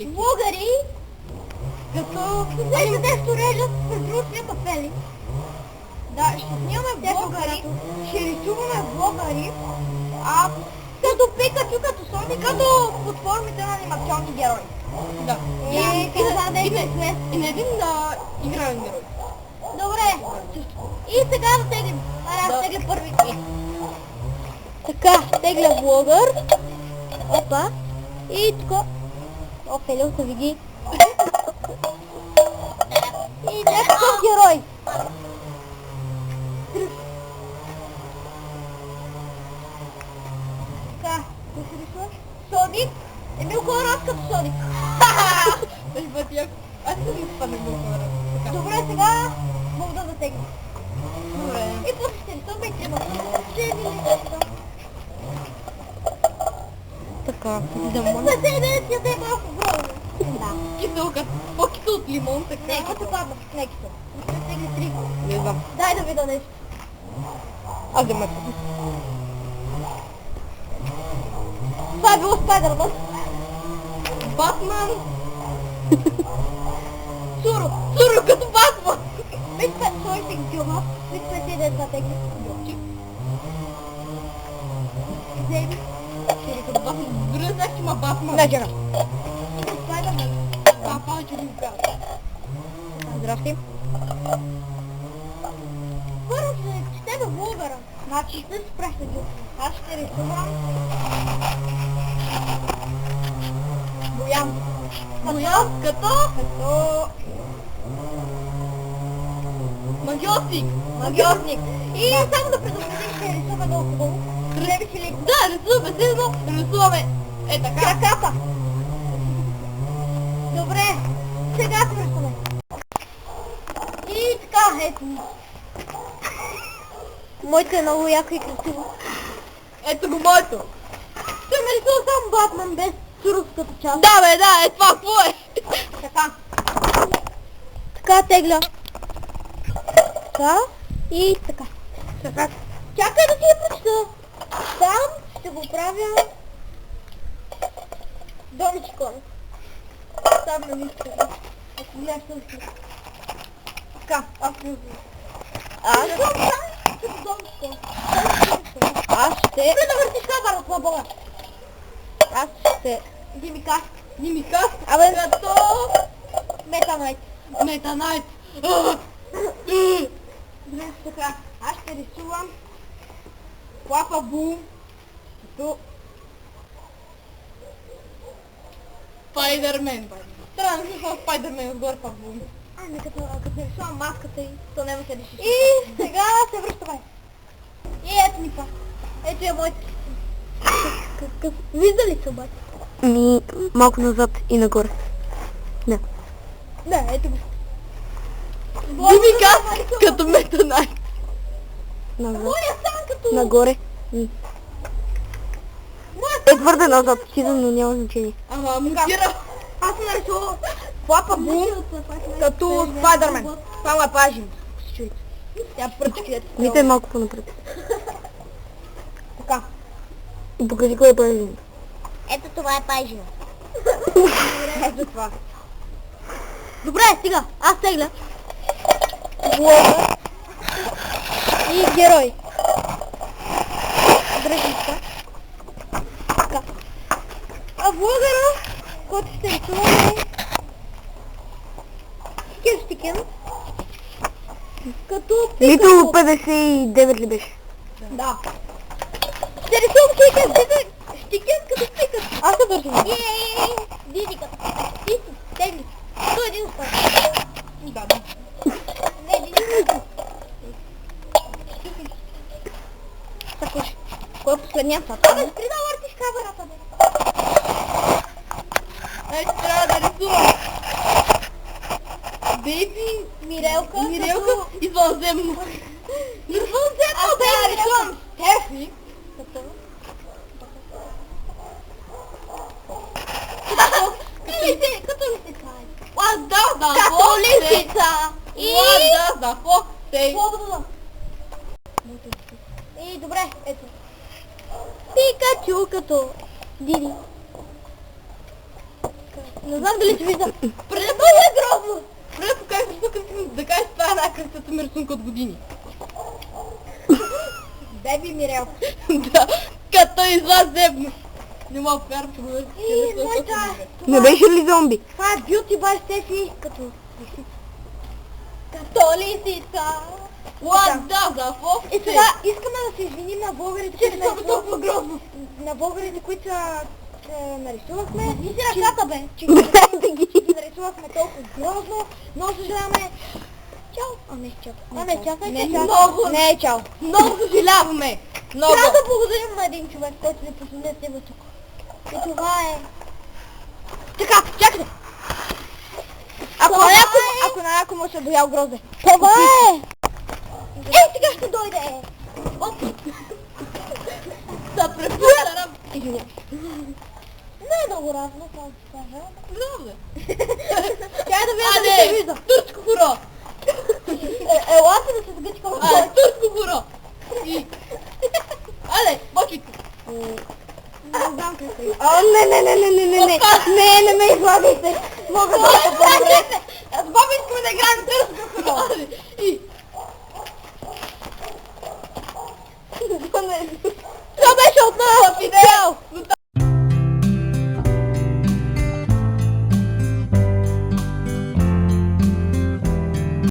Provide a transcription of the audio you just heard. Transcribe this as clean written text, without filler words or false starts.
Влогари, като взеха нещо режат с русия кафели. Да, ще снимаме влогари, ще рисуваме влогари, като Пикачу, като Соник, като под формите на анимационни герои. Да. И на един играен герой. Добре. И сега да теглим. Аз тегля първи. Така, тегля влогър. Опа. И така. О, Фелил, се види. И някакъв герой. Така, да се рисуваш? Соник. Емил Колорад като Соник. Този път яко. Аз не изпаднах до Колорад. Добре, сега мога да затегна. Добре. И после ще рисуваме и трябва. Така, да моля. Съседът си те малко грозно. Да. Киселка. По-кисел от лимон, така. Не, като падна. Не, кисел. Ще тегли три. Не знам. Дай да видя нещо. Аз да ме. Това е било Спайдърман. Батман. Суро. Суро като Батман. Виж той се гюма. Виж съседът за тегли. Земи. Суро като Батман. Дори не знаеш, че има Батман. Не, чакай. Спайдърман. Папа, че ми казва. Здрасти. Първо ще чете във влогъра. Значи ще се прехвърля. Аз ще рисувам. Боян. Боян като Магиосник. магиосник. И само да предупредим, ще рисуваме много хубаво. Себе си ли? Да, рисуваме се, но рисуваме. Е така. Краката. Добре. Сега се рисуваме. И така, ето. Моето е много яко и красиво. Ето го моето. Ще ме рисува само Батман без суровската част. Да, бе, да, е това, какво е? Така. Така тегля. Така. И така. Така. Чакай да си я прочета. Там ще го правя Доничко. Там на нищо. Ако гледаш също. Така, аз не знам. Аз съм там като Доничко. Аз ще... Спри да въртиш хабара, това бога. Аз ще... Димикас. Димикас. Абе, Като... Метанайт. Метанайт. Добре, така. Аз ще рисувам Лапа Бум като Спайдърмен. Трябва да рисувам Спайдърмен отгоре пак бум. Ами като рисувам маската и то няма се реши. И сега се връщаме. И ето ми това. Ето е моят. Вижда ли се обаче? Малко назад и нагоре. Не. Да, ето го. Димикас като Метанайт. Назад. Моя сам като... Нагоре. Моя Е твърде назад, хиден, но няма значение. Ама мутира. Аз съм нарисувал Лапа Бум като Спайдърмен. Това е пажин. Тя пръчки. Вите малко по-напред. Така. И покажи кой е пажин. Ето това е пайжина. Ето това. Добре, стига. Аз тегля. Влога. И герой. Дръжничка. Така. А влогъра, който ще рисуваме Стикен. Като Лито Пикачу. 59 ли беше? Да. Ще рисувам Стикен като Пикачу. Аз се държам. Диди като Пикачу. Ти си, тегли. То е един спай. Да. Не, Диди. Така. Кой е последният сад? Абе, спри да въртиш камерата, бе. Ето трябва да рисувам. Бейби Мирелка. Мирелка извънземно. Извънземно Аз трябва да рисувам Стефи. като... Като лисица. What does the Като fox say? лисица. И... What does the fox say? Свободно. И добре, ето. Пикачу като Диди. Не знам дали ти вижда. Преди е грозно! Преди покажеш рисунка си, да кажеш, това е една красивата ми рисунка от години. Беби Мирел. Да, като излазебно. Не мога да повярвам, че го виждаш. И моята... Не беше ли зомби? Това е Beauty by Steffi, като лисица. Като лисица. What the fuck? И сега искаме да се извиним на българите, които толкова грозно. на българите, които нарисувахме. И си ръката, бе. Че нарисувахме толкова грозно. Много съжаляваме. Чао. А не, чао. А не, чакай. Не, чао. много. Не е чао. Много съжаляваме. Много. Трябва да благодарим на един човек, който ни посъде с тебе тук. И това е... Така, чакай. Ако на някой му се боял грозде. Това е! Ей, сега ще дойде! Оп! Да препълням. Не е много равно, това да кажа. Много. Тя да видя дали се вижда. Турско хоро. Елате да се сгъчка в А, турско хоро. И... Аде, бочик. Не знам какво е. О, не ме излагайте. Мога да се Чакайте. С Боби искаме да играем турско хоро. И... Това беше отново видео!